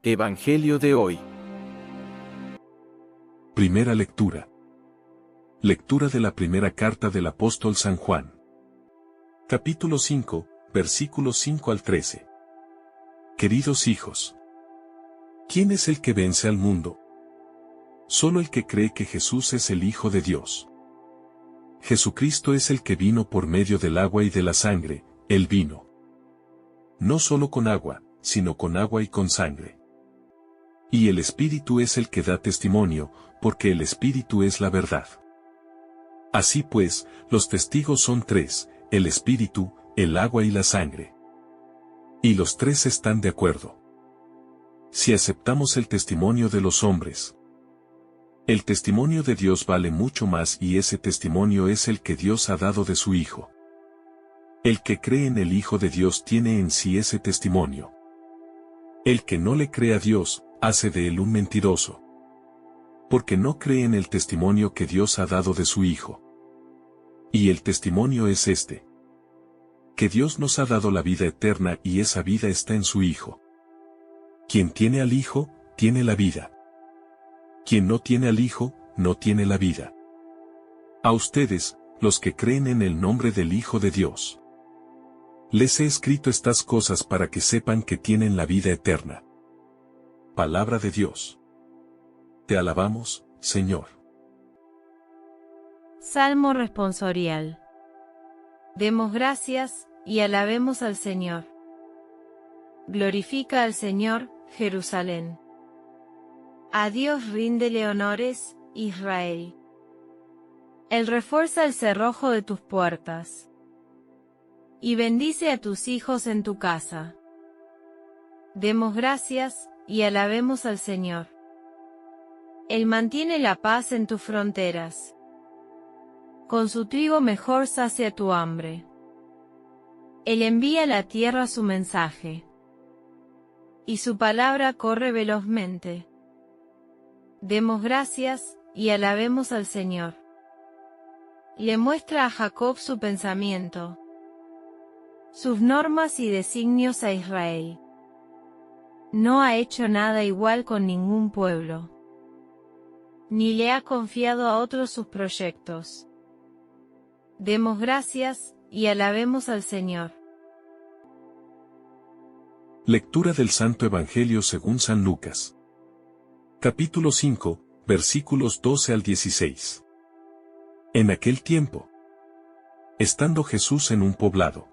Evangelio de hoy. Primera lectura. Lectura de la primera carta del apóstol San Juan. Capítulo 5, versículos 5 al 13. Queridos hijos, ¿quién es el que vence al mundo? Solo el que cree que Jesús es el Hijo de Dios. Jesucristo es el que vino por medio del agua y de la sangre, Él vino. No solo con agua, sino con agua y con sangre. Y el Espíritu es el que da testimonio, porque el Espíritu es la verdad. Así pues, los testigos son tres, el Espíritu, el agua y la sangre. Y los tres están de acuerdo. Si aceptamos el testimonio de los hombres, el testimonio de Dios vale mucho más y ese testimonio es el que Dios ha dado de su Hijo. El que cree en el Hijo de Dios tiene en sí ese testimonio. El que no le cree a Dios, hace de él un mentiroso. Porque no cree en el testimonio que Dios ha dado de su Hijo. Y el testimonio es este: que Dios nos ha dado la vida eterna y esa vida está en su Hijo. Quien tiene al Hijo, tiene la vida. Quien no tiene al Hijo, no tiene la vida. A ustedes, los que creen en el nombre del Hijo de Dios, les he escrito estas cosas para que sepan que tienen la vida eterna. Palabra de Dios. Te alabamos, Señor. Salmo responsorial. Demos gracias y alabemos al Señor. Glorifica al Señor, Jerusalén. A Dios ríndele honores, Israel. Él refuerza el cerrojo de tus puertas. Y bendice a tus hijos en tu casa. Demos gracias y alabemos al Señor. Él mantiene la paz en tus fronteras. Con su trigo mejor sacia tu hambre. Él envía a la tierra su mensaje. Y su palabra corre velozmente. Demos gracias y alabemos al Señor. Le muestra a Jacob su pensamiento, sus normas y designios a Israel. No ha hecho nada igual con ningún pueblo, ni le ha confiado a otros sus proyectos. Demos gracias y alabemos al Señor. Lectura del Santo Evangelio según San Lucas. Capítulo 5, versículos 12 al 16. En aquel tiempo, estando Jesús en un poblado,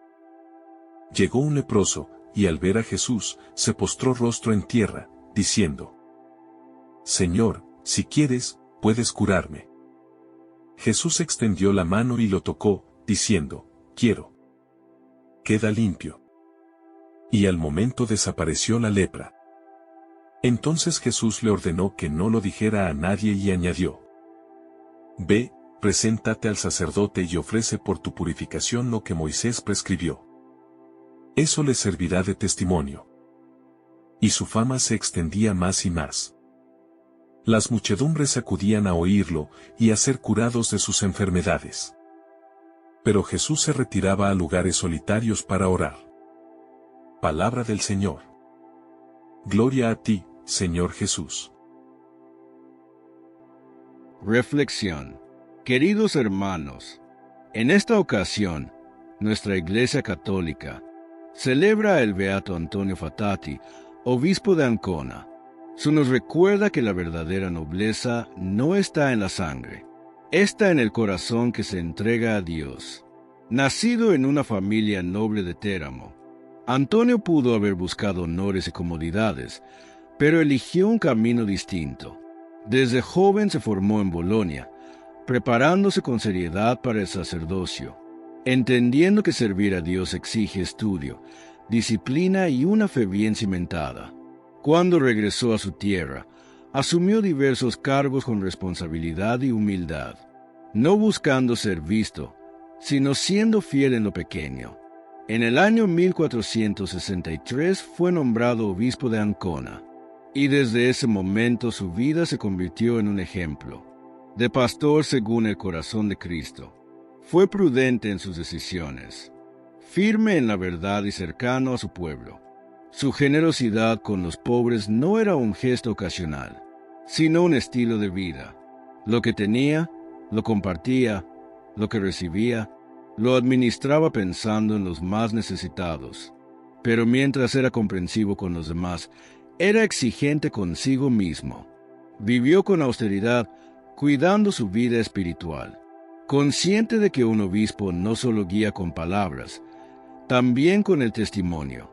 llegó un leproso, y al ver a Jesús, se postró rostro en tierra, diciendo: Señor, si quieres, puedes curarme. Jesús extendió la mano y lo tocó, diciendo: Quiero. Queda limpio. Y al momento desapareció la lepra. Entonces Jesús le ordenó que no lo dijera a nadie y añadió: Ve, preséntate al sacerdote y ofrece por tu purificación lo que Moisés prescribió. Eso le servirá de testimonio. Y su fama se extendía más y más. Las muchedumbres acudían a oírlo y a ser curados de sus enfermedades. Pero Jesús se retiraba a lugares solitarios para orar. Palabra del Señor. Gloria a ti, Señor Jesús. Reflexión. Queridos hermanos, en esta ocasión, nuestra Iglesia Católica celebra el Beato Antonio Fatati, obispo de Ancona. Eso nos recuerda que la verdadera nobleza no está en la sangre, está en el corazón que se entrega a Dios. Nacido en una familia noble de Teramo, Antonio pudo haber buscado honores y comodidades, pero eligió un camino distinto. Desde joven se formó en Bolonia, preparándose con seriedad para el sacerdocio, entendiendo que servir a Dios exige estudio, disciplina y una fe bien cimentada. Cuando regresó a su tierra, asumió diversos cargos con responsabilidad y humildad, no buscando ser visto, sino siendo fiel en lo pequeño. En el año 1463 fue nombrado obispo de Ancona, y desde ese momento su vida se convirtió en un ejemplo de pastor según el corazón de Cristo. Fue prudente en sus decisiones, firme en la verdad y cercano a su pueblo. Su generosidad con los pobres no era un gesto ocasional, sino un estilo de vida. Lo que tenía, lo compartía, lo que recibía, lo administraba pensando en los más necesitados. Pero mientras era comprensivo con los demás, era exigente consigo mismo. Vivió con austeridad, cuidando su vida espiritual, consciente de que un obispo no solo guía con palabras, también con el testimonio.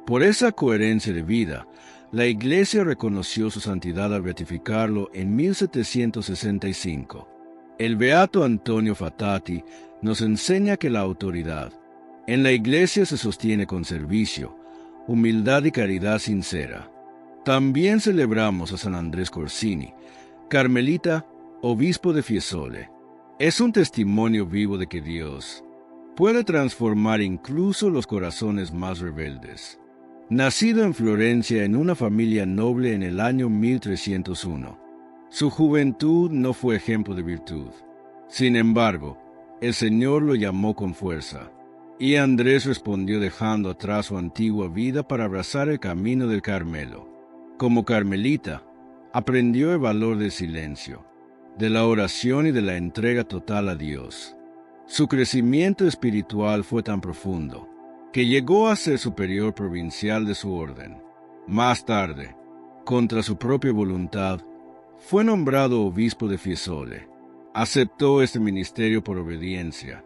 Por esa coherencia de vida, la Iglesia reconoció su santidad al beatificarlo en 1765. El beato Antonio Fatati nos enseña que la autoridad en la Iglesia se sostiene con servicio, humildad y caridad sincera. También celebramos a San Andrés Corsini, carmelita, obispo de Fiesole. Es un testimonio vivo de que Dios puede transformar incluso los corazones más rebeldes. Nacido en Florencia en una familia noble en el año 1301, su juventud no fue ejemplo de virtud. Sin embargo, el Señor lo llamó con fuerza, y Andrés respondió dejando atrás su antigua vida para abrazar el camino del Carmelo. Como carmelita, aprendió el valor del silencio, de la oración y de la entrega total a Dios. Su crecimiento espiritual fue tan profundo que llegó a ser superior provincial de su orden. Más tarde, contra su propia voluntad, fue nombrado obispo de Fiesole. Aceptó este ministerio por obediencia,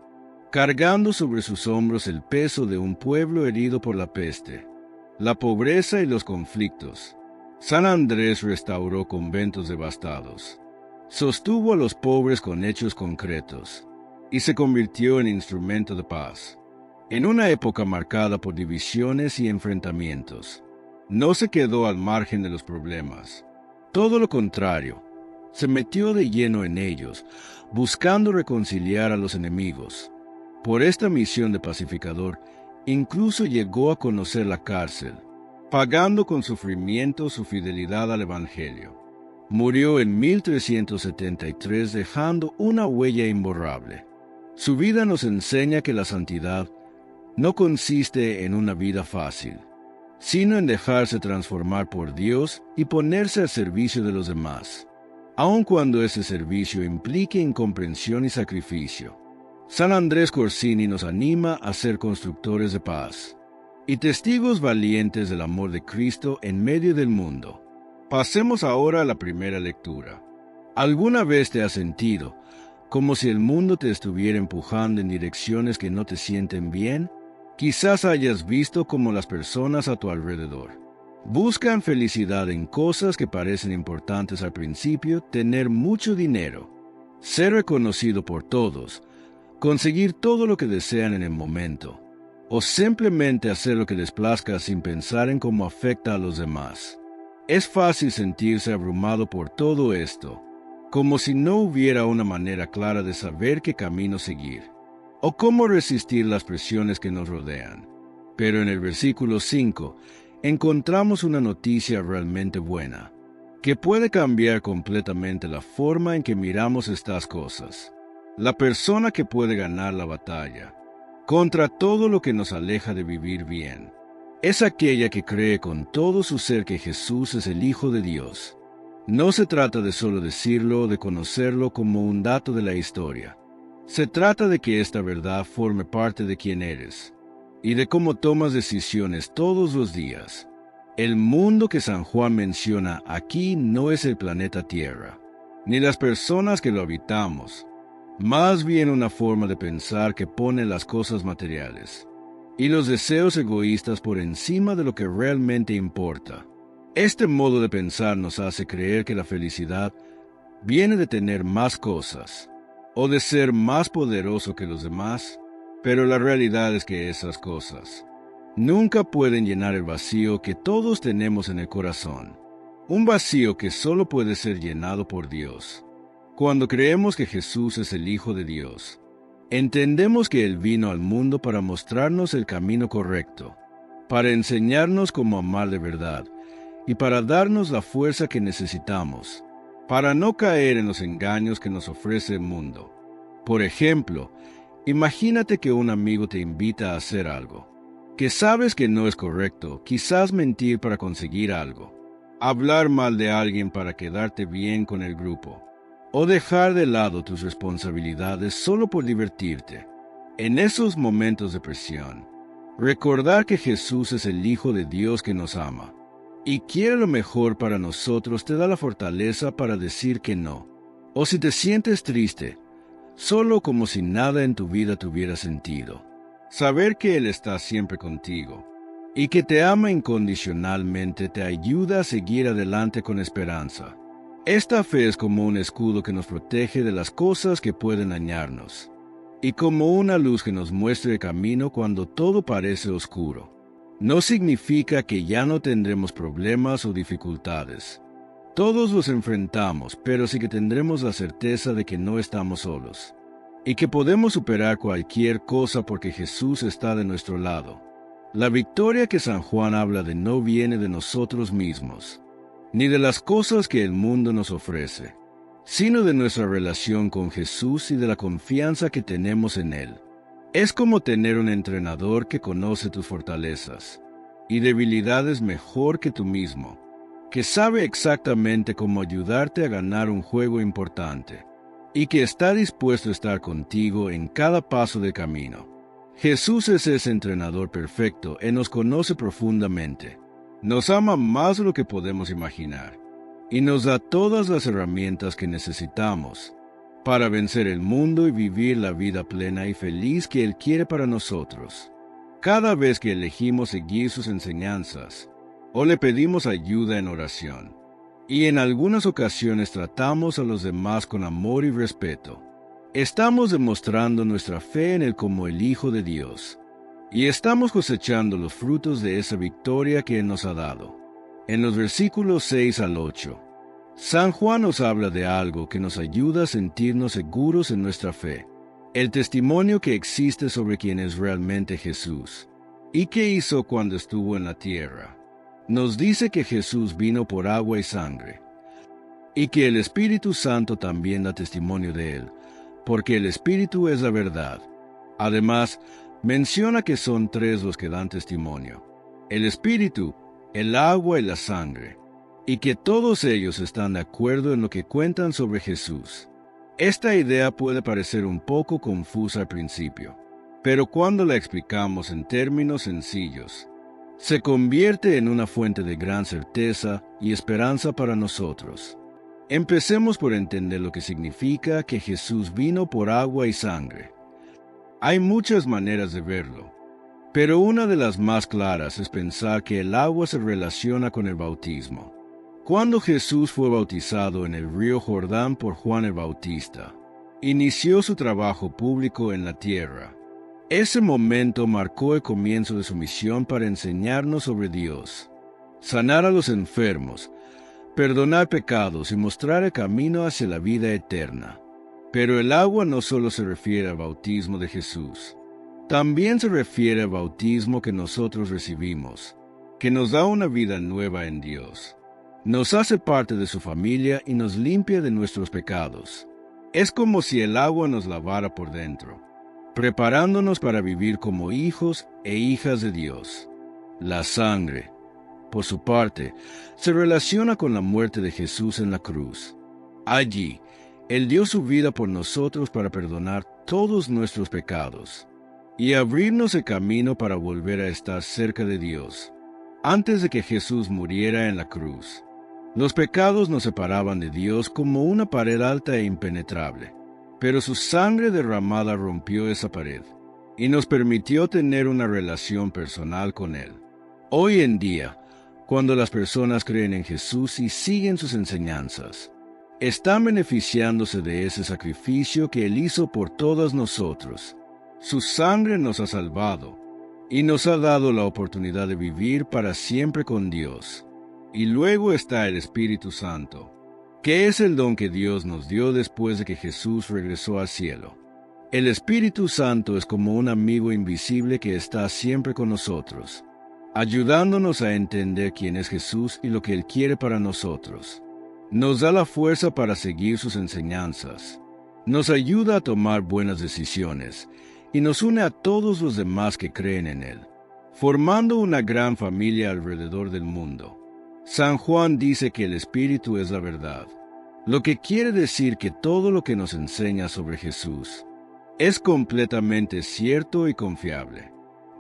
cargando sobre sus hombros el peso de un pueblo herido por la peste, la pobreza y los conflictos. San Andrés restauró conventos devastados, sostuvo a los pobres con hechos concretos, y se convirtió en instrumento de paz. En una época marcada por divisiones y enfrentamientos, no se quedó al margen de los problemas. Todo lo contrario, se metió de lleno en ellos, buscando reconciliar a los enemigos. Por esta misión de pacificador, incluso llegó a conocer la cárcel, pagando con sufrimiento su fidelidad al Evangelio. Murió en 1373 dejando una huella imborrable. Su vida nos enseña que la santidad no consiste en una vida fácil, sino en dejarse transformar por Dios y ponerse al servicio de los demás, aun cuando ese servicio implique incomprensión y sacrificio. San Andrés Corsini nos anima a ser constructores de paz y testigos valientes del amor de Cristo en medio del mundo. Pasemos ahora a la primera lectura. ¿Alguna vez te has sentido como si el mundo te estuviera empujando en direcciones que no te sienten bien? Quizás hayas visto cómo las personas a tu alrededor buscan felicidad en cosas que parecen importantes al principio: tener mucho dinero, ser reconocido por todos, conseguir todo lo que desean en el momento, o simplemente hacer lo que les plazca sin pensar en cómo afecta a los demás. Es fácil sentirse abrumado por todo esto, como si no hubiera una manera clara de saber qué camino seguir, o cómo resistir las presiones que nos rodean. Pero en el versículo 5 encontramos una noticia realmente buena, que puede cambiar completamente la forma en que miramos estas cosas. La persona que puede ganar la batalla contra todo lo que nos aleja de vivir bien es aquella que cree con todo su ser que Jesús es el Hijo de Dios. No se trata de solo decirlo o de conocerlo como un dato de la historia. Se trata de que esta verdad forme parte de quién eres y de cómo tomas decisiones todos los días. El mundo que San Juan menciona aquí no es el planeta Tierra, ni las personas que lo habitamos, más bien una forma de pensar que pone las cosas materiales y los deseos egoístas por encima de lo que realmente importa. Este modo de pensar nos hace creer que la felicidad viene de tener más cosas o de ser más poderoso que los demás, pero la realidad es que esas cosas nunca pueden llenar el vacío que todos tenemos en el corazón, un vacío que solo puede ser llenado por Dios. Cuando creemos que Jesús es el Hijo de Dios, entendemos que Él vino al mundo para mostrarnos el camino correcto, para enseñarnos cómo amar de verdad y para darnos la fuerza que necesitamos para no caer en los engaños que nos ofrece el mundo. Por ejemplo, imagínate que un amigo te invita a hacer algo, que sabes que no es correcto, quizás mentir para conseguir algo, hablar mal de alguien para quedarte bien con el grupo, o dejar de lado tus responsabilidades solo por divertirte. En esos momentos de presión, recordar que Jesús es el Hijo de Dios que nos ama y quiere lo mejor para nosotros te da la fortaleza para decir que no. O si te sientes triste, solo como si nada en tu vida tuviera sentido, saber que Él está siempre contigo y que te ama incondicionalmente te ayuda a seguir adelante con esperanza. Esta fe es como un escudo que nos protege de las cosas que pueden dañarnos y como una luz que nos muestra el camino cuando todo parece oscuro. No significa que ya no tendremos problemas o dificultades. Todos los enfrentamos, pero sí que tendremos la certeza de que no estamos solos y que podemos superar cualquier cosa porque Jesús está de nuestro lado. La victoria que San Juan habla de no viene de nosotros mismos, ni de las cosas que el mundo nos ofrece, sino de nuestra relación con Jesús y de la confianza que tenemos en Él. Es como tener un entrenador que conoce tus fortalezas y debilidades mejor que tú mismo, que sabe exactamente cómo ayudarte a ganar un juego importante y que está dispuesto a estar contigo en cada paso del camino. Jesús es ese entrenador perfecto y nos conoce profundamente. Nos ama más de lo que podemos imaginar y nos da todas las herramientas que necesitamos para vencer el mundo y vivir la vida plena y feliz que Él quiere para nosotros. Cada vez que elegimos seguir sus enseñanzas, o le pedimos ayuda en oración, y en algunas ocasiones tratamos a los demás con amor y respeto, estamos demostrando nuestra fe en Él como el Hijo de Dios, y estamos cosechando los frutos de esa victoria que Él nos ha dado. En los versículos 6 al 8, San Juan nos habla de algo que nos ayuda a sentirnos seguros en nuestra fe, el testimonio que existe sobre quién es realmente Jesús, y qué hizo cuando estuvo en la tierra. Nos dice que Jesús vino por agua y sangre, y que el Espíritu Santo también da testimonio de Él, porque el Espíritu es la verdad. Además, menciona que son tres los que dan testimonio: el Espíritu, el agua y la sangre, y que todos ellos están de acuerdo en lo que cuentan sobre Jesús. Esta idea puede parecer un poco confusa al principio, pero cuando la explicamos en términos sencillos, se convierte en una fuente de gran certeza y esperanza para nosotros. Empecemos por entender lo que significa que Jesús vino por agua y sangre. Hay muchas maneras de verlo, pero una de las más claras es pensar que el agua se relaciona con el bautismo. Cuando Jesús fue bautizado en el río Jordán por Juan el Bautista, inició su trabajo público en la tierra. Ese momento marcó el comienzo de su misión para enseñarnos sobre Dios, sanar a los enfermos, perdonar pecados y mostrar el camino hacia la vida eterna. Pero el agua no solo se refiere al bautismo de Jesús, también se refiere al bautismo que nosotros recibimos, que nos da una vida nueva en Dios. Nos hace parte de su familia y nos limpia de nuestros pecados. Es como si el agua nos lavara por dentro, preparándonos para vivir como hijos e hijas de Dios. La sangre, por su parte, se relaciona con la muerte de Jesús en la cruz. Allí, Él dio su vida por nosotros para perdonar todos nuestros pecados y abrirnos el camino para volver a estar cerca de Dios. Antes de que Jesús muriera en la cruz, los pecados nos separaban de Dios como una pared alta e impenetrable, pero su sangre derramada rompió esa pared y nos permitió tener una relación personal con Él. Hoy en día, cuando las personas creen en Jesús y siguen sus enseñanzas, están beneficiándose de ese sacrificio que Él hizo por todos nosotros. Su sangre nos ha salvado y nos ha dado la oportunidad de vivir para siempre con Dios. Y luego está el Espíritu Santo, que es el don que Dios nos dio después de que Jesús regresó al cielo. El Espíritu Santo es como un amigo invisible que está siempre con nosotros, ayudándonos a entender quién es Jesús y lo que Él quiere para nosotros. Nos da la fuerza para seguir sus enseñanzas, nos ayuda a tomar buenas decisiones y nos une a todos los demás que creen en Él. formando una gran familia alrededor del mundo. San Juan dice que el Espíritu es la verdad, lo que quiere decir que todo lo que nos enseña sobre Jesús es completamente cierto y confiable.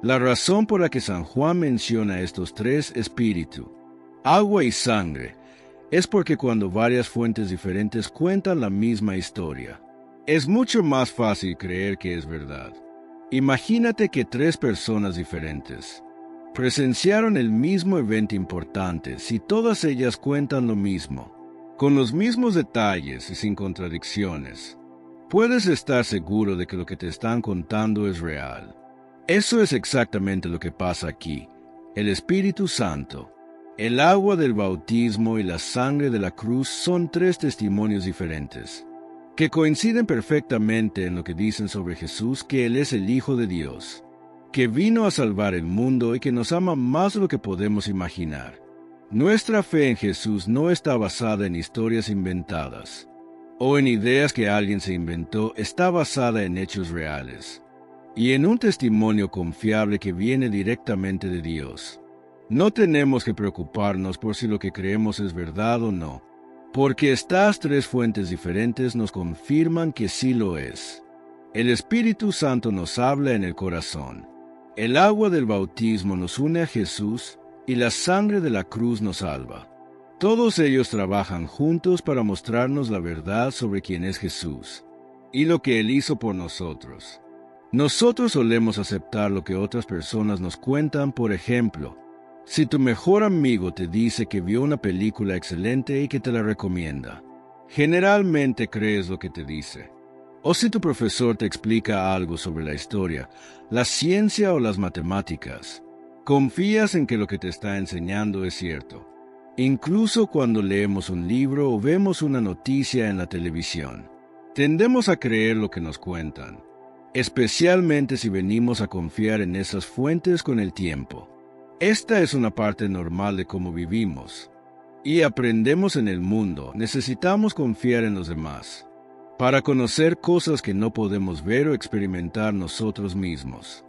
La razón por la que San Juan menciona estos tres espíritus, agua y sangre, es porque cuando varias fuentes diferentes cuentan la misma historia, es mucho más fácil creer que es verdad. Imagínate que tres personas diferentes presenciaron el mismo evento importante si todas ellas cuentan lo mismo, con los mismos detalles y sin contradicciones. Puedes estar seguro de que lo que te están contando es real. Eso es exactamente lo que pasa aquí. El Espíritu Santo, el agua del bautismo y la sangre de la cruz son tres testimonios diferentes, que coinciden perfectamente en lo que dicen sobre Jesús, que Él es el Hijo de Dios, que vino a salvar el mundo y que nos ama más de lo que podemos imaginar. Nuestra fe en Jesús no está basada en historias inventadas o en ideas que alguien se inventó, está basada en hechos reales y en un testimonio confiable que viene directamente de Dios. No tenemos que preocuparnos por si lo que creemos es verdad o no, porque estas tres fuentes diferentes nos confirman que sí lo es. El Espíritu Santo nos habla en el corazón. El agua del bautismo nos une a Jesús y la sangre de la cruz nos salva. Todos ellos trabajan juntos para mostrarnos la verdad sobre quién es Jesús y lo que Él hizo por nosotros. Nosotros solemos aceptar lo que otras personas nos cuentan. Por ejemplo, si tu mejor amigo te dice que vio una película excelente y que te la recomienda, generalmente crees lo que te dice. O si tu profesor te explica algo sobre la historia, la ciencia o las matemáticas, confías en que lo que te está enseñando es cierto. Incluso cuando leemos un libro o vemos una noticia en la televisión, tendemos a creer lo que nos cuentan, especialmente si venimos a confiar en esas fuentes con el tiempo. Esta es una parte normal de cómo vivimos y aprendemos en el mundo. Necesitamos confiar en los demás para conocer cosas que no podemos ver o experimentar nosotros mismos.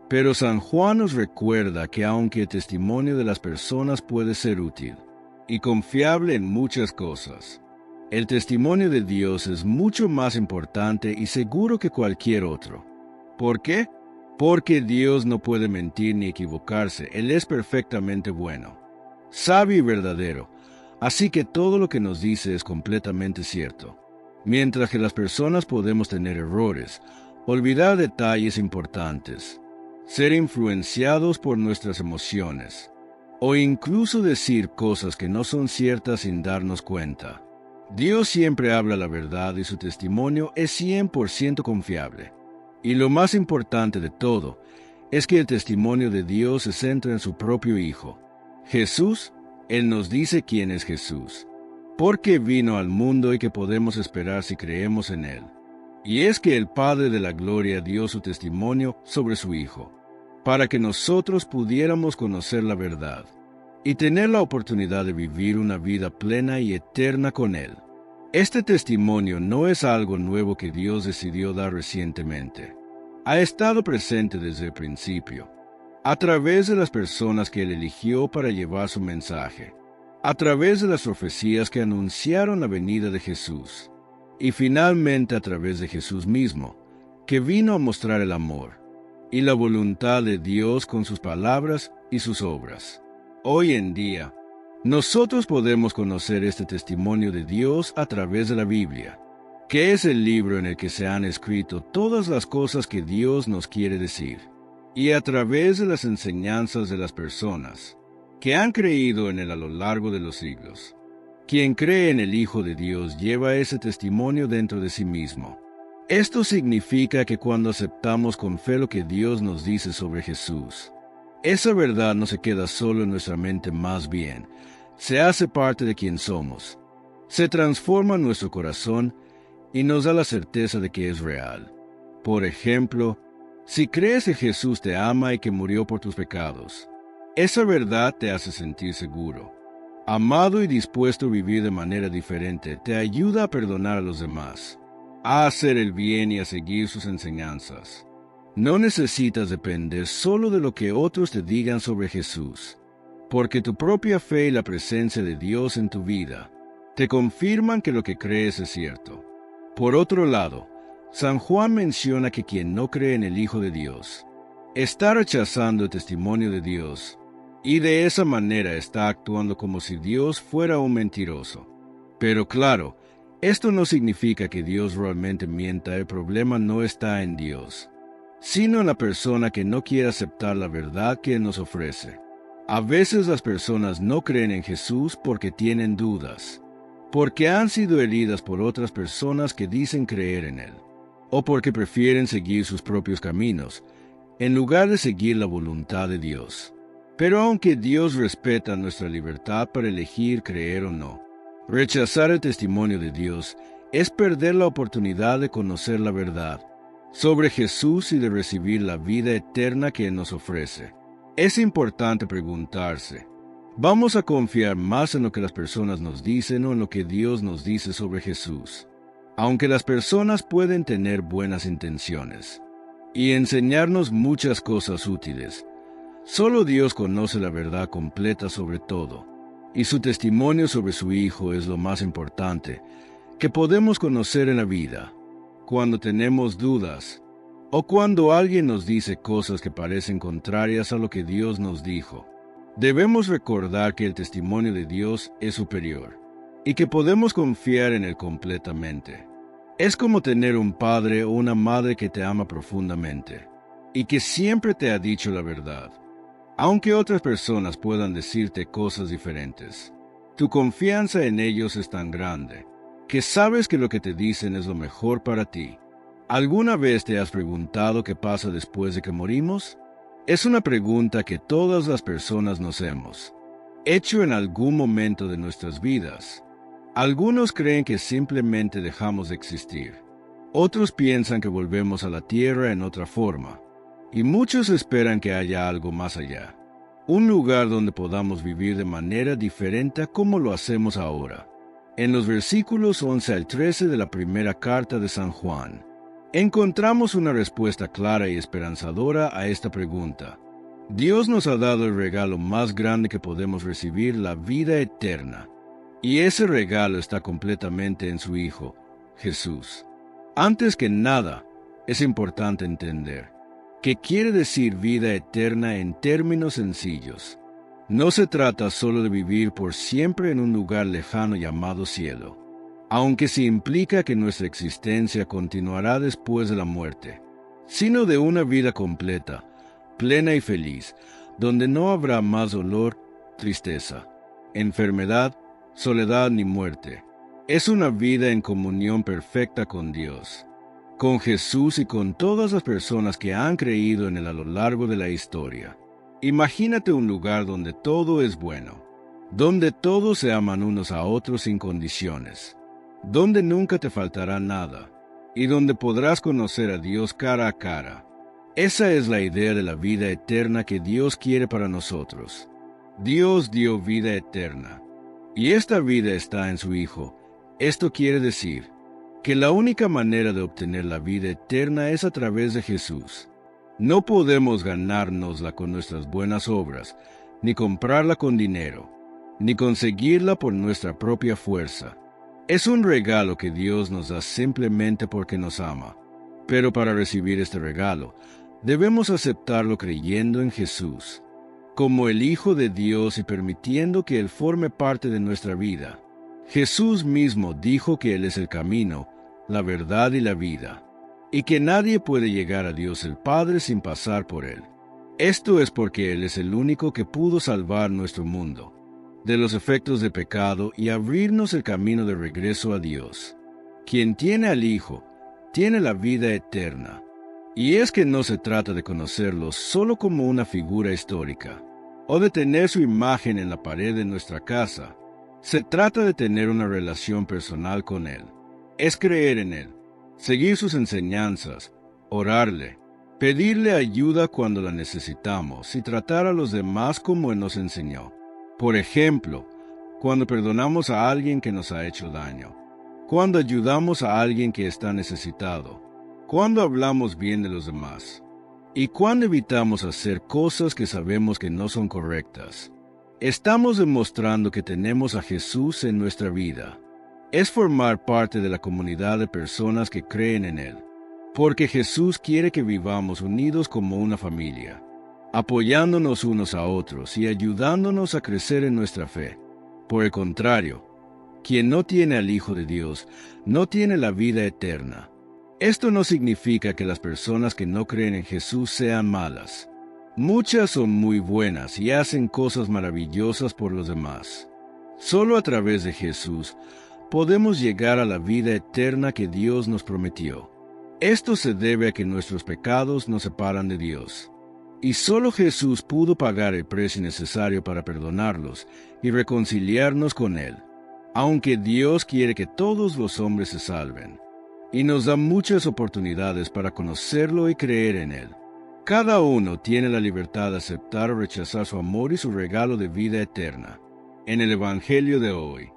Pero San Juan nos recuerda que aunque el testimonio de las personas puede ser útil y confiable en muchas cosas, el testimonio de Dios es mucho más importante y seguro que cualquier otro. ¿Por qué? Porque Dios no puede mentir ni equivocarse. Él es perfectamente bueno, sabio y verdadero, así que todo lo que nos dice es completamente cierto. Mientras que las personas podemos tener errores, olvidar detalles importantes, ser influenciados por nuestras emociones, o incluso decir cosas que no son ciertas sin darnos cuenta. Dios siempre habla la verdad y su testimonio es 100% confiable. Y lo más importante de todo es que el testimonio de Dios se centra en su propio Hijo, Jesús. Él nos dice quién es Jesús, por qué vino al mundo y qué podemos esperar si creemos en Él. Y es que el Padre de la Gloria dio su testimonio sobre su Hijo, para que nosotros pudiéramos conocer la verdad y tener la oportunidad de vivir una vida plena y eterna con Él. Este testimonio no es algo nuevo que Dios decidió dar recientemente. Ha estado presente desde el principio, a través de las personas que Él eligió para llevar su mensaje, a través de las profecías que anunciaron la venida de Jesús, y finalmente a través de Jesús mismo, que vino a mostrar el amor y la voluntad de Dios con sus palabras y sus obras. Hoy en día, nosotros podemos conocer este testimonio de Dios a través de la Biblia, que es el libro en el que se han escrito todas las cosas que Dios nos quiere decir, y a través de las enseñanzas de las personas que han creído en Él a lo largo de los siglos. Quien cree en el Hijo de Dios lleva ese testimonio dentro de sí mismo. Esto significa que cuando aceptamos con fe lo que Dios nos dice sobre Jesús, esa verdad no se queda solo en nuestra mente, más bien, se hace parte de quien somos, se transforma en nuestro corazón y nos da la certeza de que es real. Por ejemplo, si crees que Jesús te ama y que murió por tus pecados, esa verdad te hace sentir seguro, amado y dispuesto a vivir de manera diferente. Te ayuda a perdonar a los demás, a hacer el bien y a seguir sus enseñanzas. No necesitas depender solo de lo que otros te digan sobre Jesús, porque tu propia fe y la presencia de Dios en tu vida te confirman que lo que crees es cierto. Por otro lado, San Juan menciona que quien no cree en el Hijo de Dios está rechazando el testimonio de Dios, y de esa manera está actuando como si Dios fuera un mentiroso. Pero claro, esto no significa que Dios realmente mienta. El problema no está en Dios, sino en la persona que no quiere aceptar la verdad que Él nos ofrece. A veces las personas no creen en Jesús porque tienen dudas, porque han sido heridas por otras personas que dicen creer en Él, o porque prefieren seguir sus propios caminos, en lugar de seguir la voluntad de Dios. Pero aunque Dios respeta nuestra libertad para elegir creer o no, rechazar el testimonio de Dios es perder la oportunidad de conocer la verdad sobre Jesús y de recibir la vida eterna que Él nos ofrece. Es importante preguntarse, ¿vamos a confiar más en lo que las personas nos dicen o en lo que Dios nos dice sobre Jesús? Aunque las personas pueden tener buenas intenciones y enseñarnos muchas cosas útiles, solo Dios conoce la verdad completa sobre todo, y su testimonio sobre su Hijo es lo más importante que podemos conocer en la vida. Cuando tenemos dudas, o cuando alguien nos dice cosas que parecen contrarias a lo que Dios nos dijo, debemos recordar que el testimonio de Dios es superior, y que podemos confiar en Él completamente. Es como tener un padre o una madre que te ama profundamente, y que siempre te ha dicho la verdad. Aunque otras personas puedan decirte cosas diferentes, tu confianza en ellos es tan grande que sabes que lo que te dicen es lo mejor para ti. ¿Alguna vez te has preguntado qué pasa después de que morimos? Es una pregunta que todas las personas nos hemos hecho en algún momento de nuestras vidas. Algunos creen que simplemente dejamos de existir. Otros piensan que volvemos a la tierra en otra forma. Y muchos esperan que haya algo más allá, un lugar donde podamos vivir de manera diferente a como lo hacemos ahora. En los versículos 11 al 13 de la primera carta de San Juan, encontramos una respuesta clara y esperanzadora a esta pregunta. Dios nos ha dado el regalo más grande que podemos recibir, la vida eterna. Y ese regalo está completamente en su Hijo, Jesús. Antes que nada, es importante entender ¿qué quiere decir vida eterna en términos sencillos? No se trata solo de vivir por siempre en un lugar lejano llamado cielo, aunque sí implica que nuestra existencia continuará después de la muerte, sino de una vida completa, plena y feliz, donde no habrá más dolor, tristeza, enfermedad, soledad ni muerte. Es una vida en comunión perfecta con Dios, con Jesús y con todas las personas que han creído en Él a lo largo de la historia. Imagínate un lugar donde todo es bueno, donde todos se aman unos a otros sin condiciones, donde nunca te faltará nada, y donde podrás conocer a Dios cara a cara. Esa es la idea de la vida eterna que Dios quiere para nosotros. Dios dio vida eterna, y esta vida está en su Hijo. Esto quiere decir que la única manera de obtener la vida eterna es a través de Jesús. No podemos ganárnosla con nuestras buenas obras, ni comprarla con dinero, ni conseguirla por nuestra propia fuerza. Es un regalo que Dios nos da simplemente porque nos ama. Pero para recibir este regalo, debemos aceptarlo creyendo en Jesús, como el Hijo de Dios y permitiendo que Él forme parte de nuestra vida. Jesús mismo dijo que Él es el camino, la verdad y la vida, y que nadie puede llegar a Dios el Padre sin pasar por Él. Esto es porque Él es el único que pudo salvar nuestro mundo de los efectos de pecado y abrirnos el camino de regreso a Dios. Quien tiene al Hijo, tiene la vida eterna. Y es que no se trata de conocerlo solo como una figura histórica, o de tener su imagen en la pared de nuestra casa. Se trata de tener una relación personal con Él. Es creer en Él, seguir sus enseñanzas, orarle, pedirle ayuda cuando la necesitamos y tratar a los demás como Él nos enseñó. Por ejemplo, cuando perdonamos a alguien que nos ha hecho daño, cuando ayudamos a alguien que está necesitado, cuando hablamos bien de los demás, ¿Y cuándo evitamos hacer cosas que sabemos que no son correctas? Estamos demostrando que tenemos a Jesús en nuestra vida. Es formar parte de la comunidad de personas que creen en Él, porque Jesús quiere que vivamos unidos como una familia, apoyándonos unos a otros y ayudándonos a crecer en nuestra fe. Por el contrario, quien no tiene al Hijo de Dios no tiene la vida eterna. Esto no significa que las personas que no creen en Jesús sean malas. Muchas son muy buenas y hacen cosas maravillosas por los demás. Solo a través de Jesús podemos llegar a la vida eterna que Dios nos prometió. Esto se debe a que nuestros pecados nos separan de Dios. Y solo Jesús pudo pagar el precio necesario para perdonarlos y reconciliarnos con Él, aunque Dios quiere que todos los hombres se salven, y nos da muchas oportunidades para conocerlo y creer en Él. Cada uno tiene la libertad de aceptar o rechazar su amor y su regalo de vida eterna. En el Evangelio de hoy,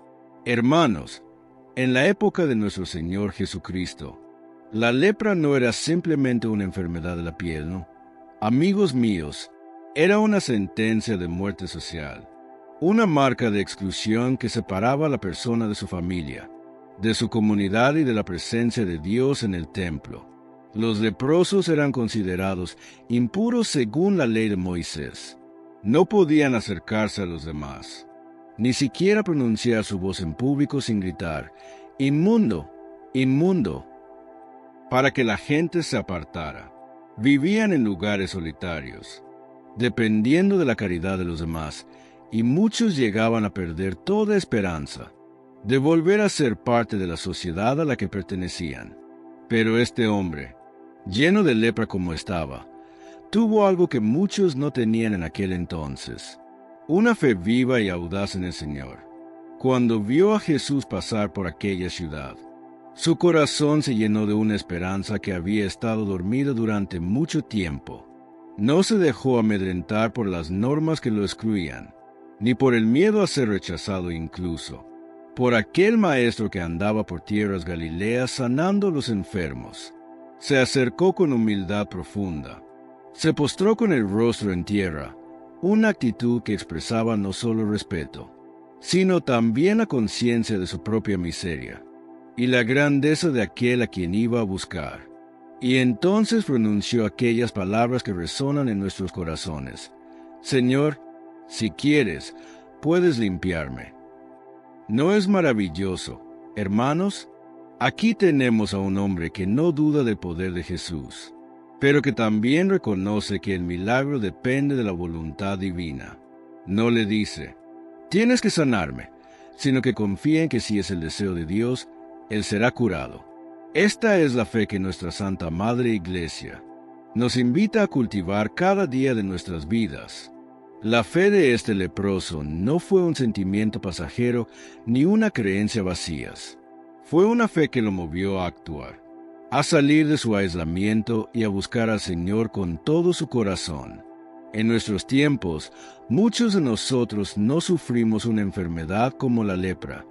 hermanos, en la época de nuestro Señor Jesucristo, la lepra no era simplemente una enfermedad de la piel, ¿no? Amigos míos, era una sentencia de muerte social, una marca de exclusión que separaba a la persona de su familia, de su comunidad y de la presencia de Dios en el templo. Los leprosos eran considerados impuros según la ley de Moisés. No podían acercarse a los demás, ni siquiera pronunciar su voz en público sin gritar, «Inmundo, inmundo», para que la gente se apartara. Vivían en lugares solitarios, dependiendo de la caridad de los demás, y muchos llegaban a perder toda esperanza de volver a ser parte de la sociedad a la que pertenecían. Pero este hombre, lleno de lepra como estaba, tuvo algo que muchos no tenían en aquel entonces: una fe viva y audaz en el Señor. Cuando vio a Jesús pasar por aquella ciudad, su corazón se llenó de una esperanza que había estado dormida durante mucho tiempo. No se dejó amedrentar por las normas que lo excluían, ni por el miedo a ser rechazado incluso por aquel maestro que andaba por tierras galileas sanando a los enfermos. Se acercó con humildad profunda. Se postró con el rostro en tierra, una actitud que expresaba no solo respeto, sino también la conciencia de su propia miseria y la grandeza de aquel a quien iba a buscar. Y entonces pronunció aquellas palabras que resonan en nuestros corazones: «Señor, si quieres, puedes limpiarme». ¿No es maravilloso, hermanos? Aquí tenemos a un hombre que no duda del poder de Jesús, pero que también reconoce que el milagro depende de la voluntad divina. No le dice, «Tienes que sanarme», sino que confía en que si es el deseo de Dios, Él será curado. Esta es la fe que nuestra Santa Madre Iglesia nos invita a cultivar cada día de nuestras vidas. La fe de este leproso no fue un sentimiento pasajero ni una creencia vacías. Fue una fe que lo movió a actuar, a salir de su aislamiento y a buscar al Señor con todo su corazón. En nuestros tiempos, muchos de nosotros no sufrimos una enfermedad como la lepra,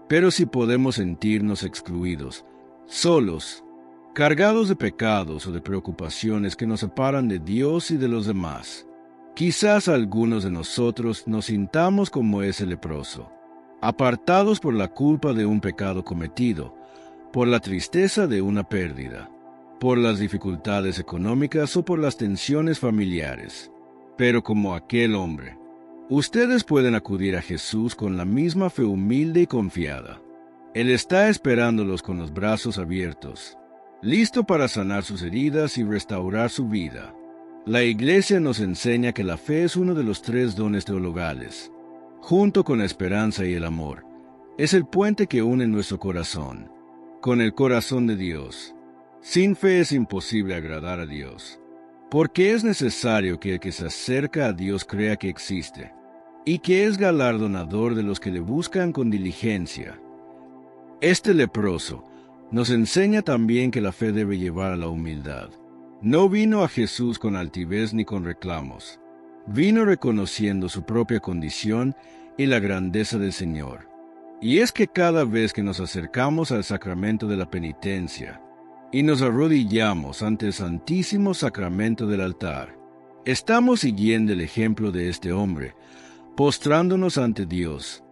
pero sí podemos sentirnos excluidos, solos, cargados de pecados o de preocupaciones que nos separan de Dios y de los demás. Quizás algunos de nosotros nos sintamos como ese leproso, apartados por la culpa de un pecado cometido, por la tristeza de una pérdida, por las dificultades económicas o por las tensiones familiares. Pero como aquel hombre, ustedes pueden acudir a Jesús con la misma fe humilde y confiada. Él está esperándolos con los brazos abiertos, listo para sanar sus heridas y restaurar su vida. La Iglesia nos enseña que la fe es uno de los 3 dones teologales. Junto con la esperanza y el amor, es el puente que une nuestro corazón con el corazón de Dios. Sin fe es imposible agradar a Dios, porque es necesario que el que se acerca a Dios crea que existe, y que es galardonador de los que le buscan con diligencia. Este leproso nos enseña también que la fe debe llevar a la humildad. No vino a Jesús con altivez ni con reclamos. Vino reconociendo su propia condición y la grandeza del Señor. Y es que cada vez que nos acercamos al sacramento de la penitencia y nos arrodillamos ante el santísimo sacramento del altar. Estamos siguiendo el ejemplo de este hombre, postrándonos ante Dios,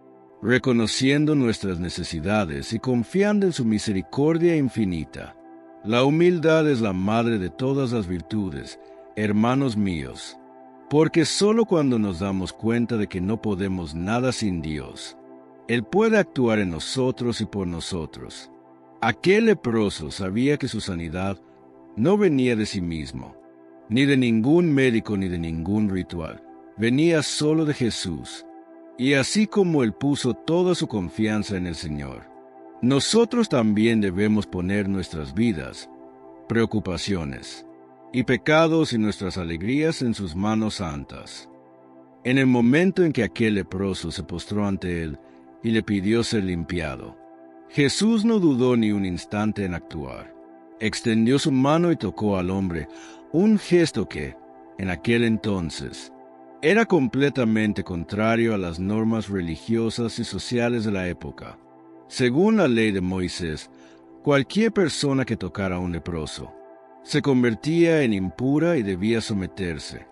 reconociendo nuestras necesidades y confiando en su misericordia infinita. La humildad es la madre de todas las virtudes, hermanos míos, porque sólo cuando nos damos cuenta de que no podemos nada sin Dios, Él puede actuar en nosotros y por nosotros. Aquel leproso sabía que su sanidad no venía de sí mismo, ni de ningún médico ni de ningún ritual, venía solo de Jesús. Y así como Él puso toda su confianza en el Señor, nosotros también debemos poner nuestras vidas, preocupaciones y pecados y nuestras alegrías en sus manos santas. En el momento en que aquel leproso se postró ante Él y le pidió ser limpiado, Jesús no dudó ni un instante en actuar. Extendió su mano y tocó al hombre, un gesto que, en aquel entonces, era completamente contrario a las normas religiosas y sociales de la época. Según la ley de Moisés, cualquier persona que tocara a un leproso se convertía en impura y debía someterse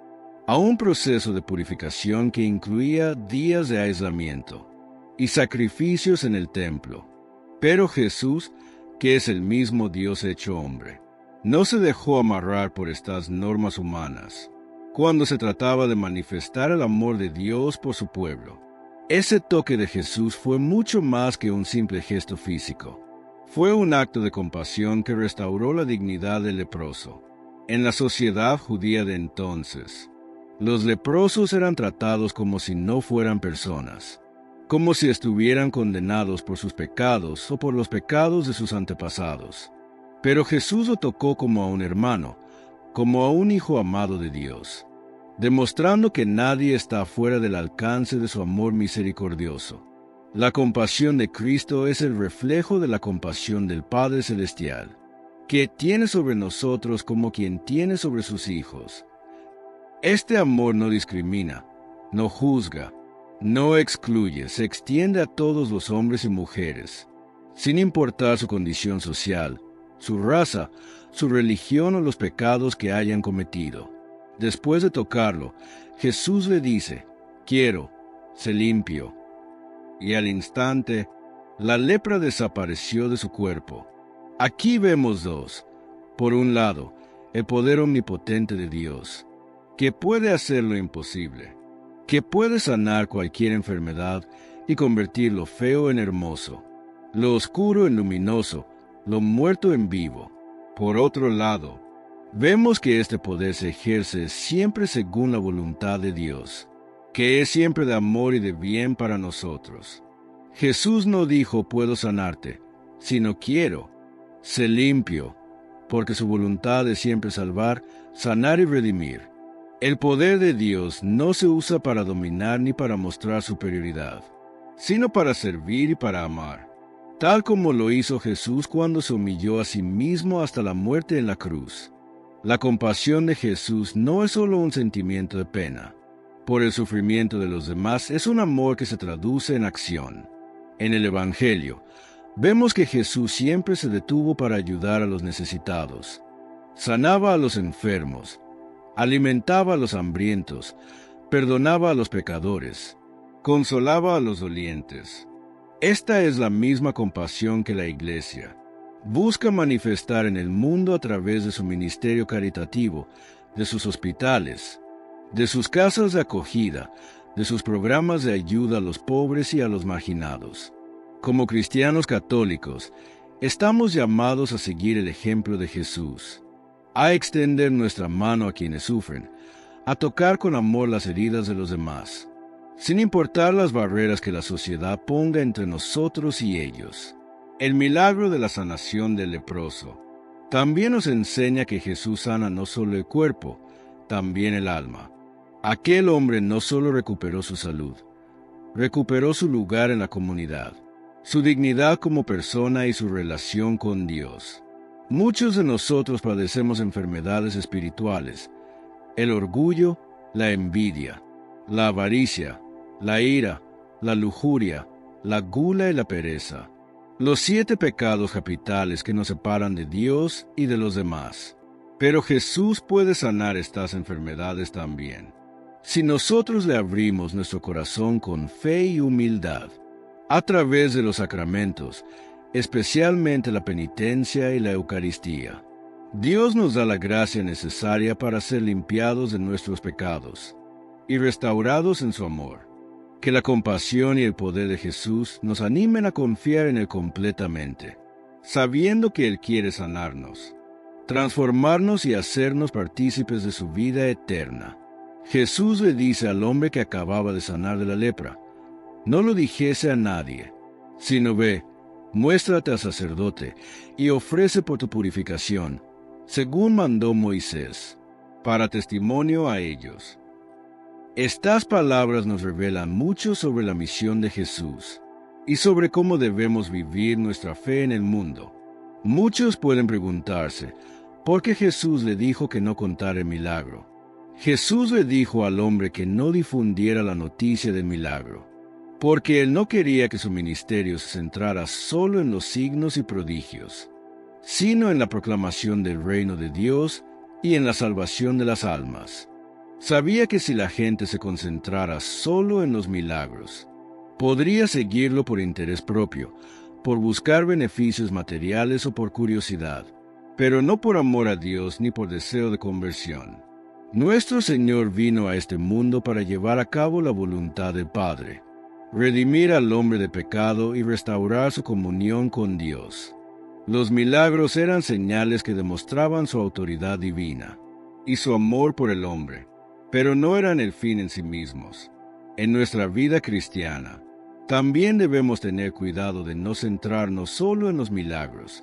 a un proceso de purificación que incluía días de aislamiento y sacrificios en el templo. Pero Jesús, que es el mismo Dios hecho hombre, no se dejó amarrar por estas normas humanas cuando se trataba de manifestar el amor de Dios por su pueblo. Ese toque de Jesús fue mucho más que un simple gesto físico. Fue un acto de compasión que restauró la dignidad del leproso. En la sociedad judía de entonces, los leprosos eran tratados como si no fueran personas, como si estuvieran condenados por sus pecados o por los pecados de sus antepasados. Pero Jesús lo tocó como a un hermano, como a un hijo amado de Dios, demostrando que nadie está fuera del alcance de su amor misericordioso. La compasión de Cristo es el reflejo de la compasión del Padre Celestial, que tiene sobre nosotros como quien tiene sobre sus hijos. Este amor no discrimina, no juzga, no excluye, se extiende a todos los hombres y mujeres, sin importar su condición social, su raza, su religión o los pecados que hayan cometido. Después de tocarlo, Jesús le dice, «Quiero, sé limpio». Y al instante, la lepra desapareció de su cuerpo. Aquí vemos dos. Por un lado, el poder omnipotente de Dios, que puede hacer lo imposible, que puede sanar cualquier enfermedad y convertir lo feo en hermoso, lo oscuro en luminoso, lo muerto en vivo. Por otro lado, vemos que este poder se ejerce siempre según la voluntad de Dios, que es siempre de amor y de bien para nosotros. Jesús no dijo puedo sanarte, sino quiero, sé limpio, porque su voluntad es siempre salvar, sanar y redimir. El poder de Dios no se usa para dominar ni para mostrar superioridad, sino para servir y para amar, tal como lo hizo Jesús cuando se humilló a sí mismo hasta la muerte en la cruz. La compasión de Jesús no es solo un sentimiento de pena por el sufrimiento de los demás, es un amor que se traduce en acción. En el Evangelio, vemos que Jesús siempre se detuvo para ayudar a los necesitados, sanaba a los enfermos, alimentaba a los hambrientos, perdonaba a los pecadores, consolaba a los dolientes. Esta es la misma compasión que la Iglesia busca manifestar en el mundo a través de su ministerio caritativo, de sus hospitales, de sus casas de acogida, de sus programas de ayuda a los pobres y a los marginados. Como cristianos católicos, estamos llamados a seguir el ejemplo de Jesús, a extender nuestra mano a quienes sufren, a tocar con amor las heridas de los demás, sin importar las barreras que la sociedad ponga entre nosotros y ellos. El milagro de la sanación del leproso también nos enseña que Jesús sana no solo el cuerpo, también el alma. Aquel hombre no solo recuperó su salud, recuperó su lugar en la comunidad, su dignidad como persona y su relación con Dios. Muchos de nosotros padecemos enfermedades espirituales: el orgullo, la envidia, la avaricia, la ira, la lujuria, la gula y la pereza. los 7 pecados capitales que nos separan de Dios y de los demás. Pero Jesús puede sanar estas enfermedades también, si nosotros le abrimos nuestro corazón con fe y humildad, a través de los sacramentos, especialmente la penitencia y la Eucaristía. Dios nos da la gracia necesaria para ser limpiados de nuestros pecados y restaurados en su amor. Que la compasión y el poder de Jesús nos animen a confiar en Él completamente, sabiendo que Él quiere sanarnos, transformarnos y hacernos partícipes de su vida eterna. Jesús le dice al hombre que acababa de sanar de la lepra: no lo dijese a nadie, sino ve, muéstrate al sacerdote y ofrece por tu purificación, según mandó Moisés, para testimonio a ellos. Estas palabras nos revelan mucho sobre la misión de Jesús y sobre cómo debemos vivir nuestra fe en el mundo. Muchos pueden preguntarse, ¿por qué Jesús le dijo que no contara el milagro? Jesús le dijo al hombre que no difundiera la noticia del milagro, porque Él no quería que su ministerio se centrara solo en los signos y prodigios, sino en la proclamación del reino de Dios y en la salvación de las almas. Sabía que si la gente se concentrara solo en los milagros, podría seguirlo por interés propio, por buscar beneficios materiales o por curiosidad, pero no por amor a Dios ni por deseo de conversión. Nuestro Señor vino a este mundo para llevar a cabo la voluntad del Padre, redimir al hombre de pecado y restaurar su comunión con Dios. Los milagros eran señales que demostraban su autoridad divina y su amor por el hombre, pero no eran el fin en sí mismos. En nuestra vida cristiana, también debemos tener cuidado de no centrarnos solo en los milagros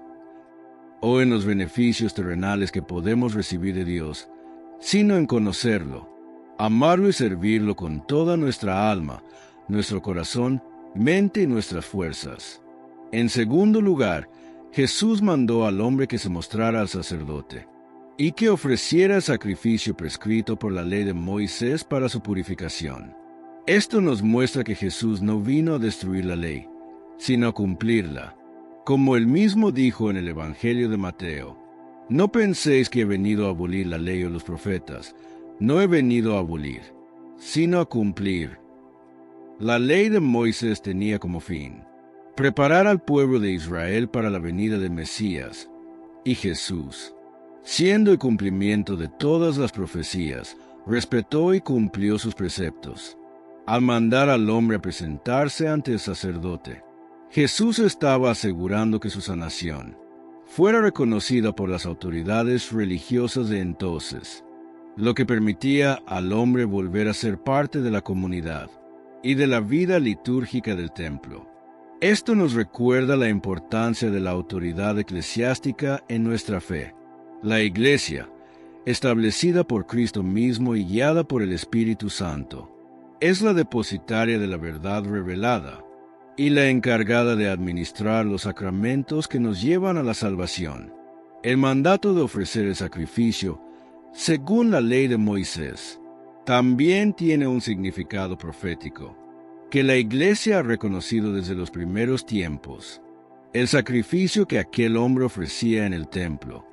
o en los beneficios terrenales que podemos recibir de Dios, sino en conocerlo, amarlo y servirlo con toda nuestra alma, nuestro corazón, mente y nuestras fuerzas. En segundo lugar, Jesús mandó al hombre que se mostrara al sacerdote y que ofreciera el sacrificio prescrito por la ley de Moisés para su purificación. Esto nos muestra que Jesús no vino a destruir la ley, sino a cumplirla. Como él mismo dijo en el Evangelio de Mateo: no penséis que he venido a abolir la ley o los profetas. No he venido a abolir, sino a cumplir. La ley de Moisés tenía como fin preparar al pueblo de Israel para la venida del Mesías, y Jesús, siendo el cumplimiento de todas las profecías, respetó y cumplió sus preceptos, al mandar al hombre a presentarse ante el sacerdote. Jesús estaba asegurando que su sanación fuera reconocida por las autoridades religiosas de entonces, lo que permitía al hombre volver a ser parte de la comunidad y de la vida litúrgica del templo. Esto nos recuerda la importancia de la autoridad eclesiástica en nuestra fe. La Iglesia, establecida por Cristo mismo y guiada por el Espíritu Santo, es la depositaria de la verdad revelada y la encargada de administrar los sacramentos que nos llevan a la salvación. El mandato de ofrecer el sacrificio, según la ley de Moisés, también tiene un significado profético que la Iglesia ha reconocido desde los primeros tiempos. El sacrificio que aquel hombre ofrecía en el templo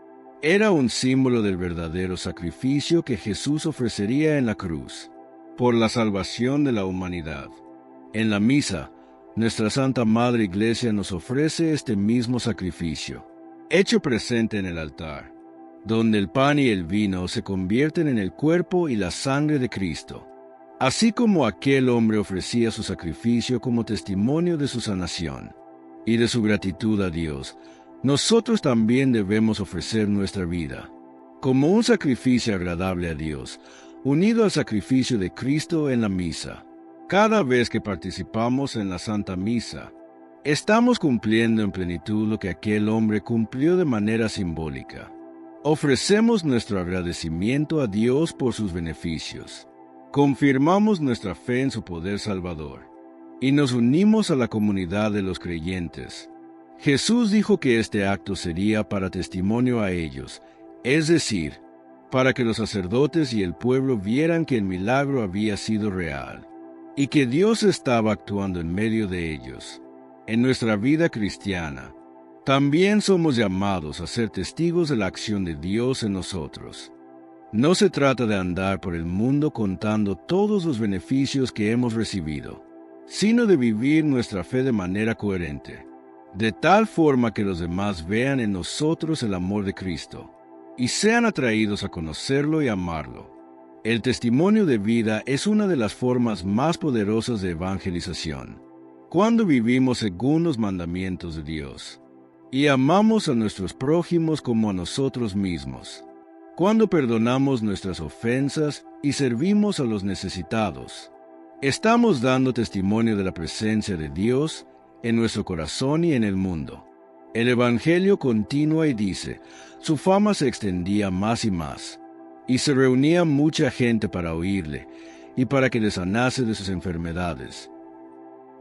era un símbolo del verdadero sacrificio que Jesús ofrecería en la cruz, por la salvación de la humanidad. En la misa, nuestra Santa Madre Iglesia nos ofrece este mismo sacrificio, hecho presente en el altar, donde el pan y el vino se convierten en el cuerpo y la sangre de Cristo. Así como aquel hombre ofrecía su sacrificio como testimonio de su sanación y de su gratitud a Dios, nosotros también debemos ofrecer nuestra vida como un sacrificio agradable a Dios, unido al sacrificio de Cristo en la misa. Cada vez que participamos en la Santa Misa, estamos cumpliendo en plenitud lo que aquel hombre cumplió de manera simbólica. Ofrecemos nuestro agradecimiento a Dios por sus beneficios. Confirmamos nuestra fe en su poder salvador y nos unimos a la comunidad de los creyentes. Jesús dijo que este acto sería para testimonio a ellos, es decir, para que los sacerdotes y el pueblo vieran que el milagro había sido real y que Dios estaba actuando en medio de ellos. En nuestra vida cristiana, también somos llamados a ser testigos de la acción de Dios en nosotros. No se trata de andar por el mundo contando todos los beneficios que hemos recibido, sino de vivir nuestra fe de manera coherente, de tal forma que los demás vean en nosotros el amor de Cristo y sean atraídos a conocerlo y amarlo. El testimonio de vida es una de las formas más poderosas de evangelización, cuando vivimos según los mandamientos de Dios y amamos a nuestros prójimos como a nosotros mismos, cuando perdonamos nuestras ofensas y servimos a los necesitados. Estamos dando testimonio de la presencia de Dios en nuestro corazón y en el mundo. El Evangelio continúa y dice, su fama se extendía más y más, y se reunía mucha gente para oírle y para que le sanase de sus enfermedades.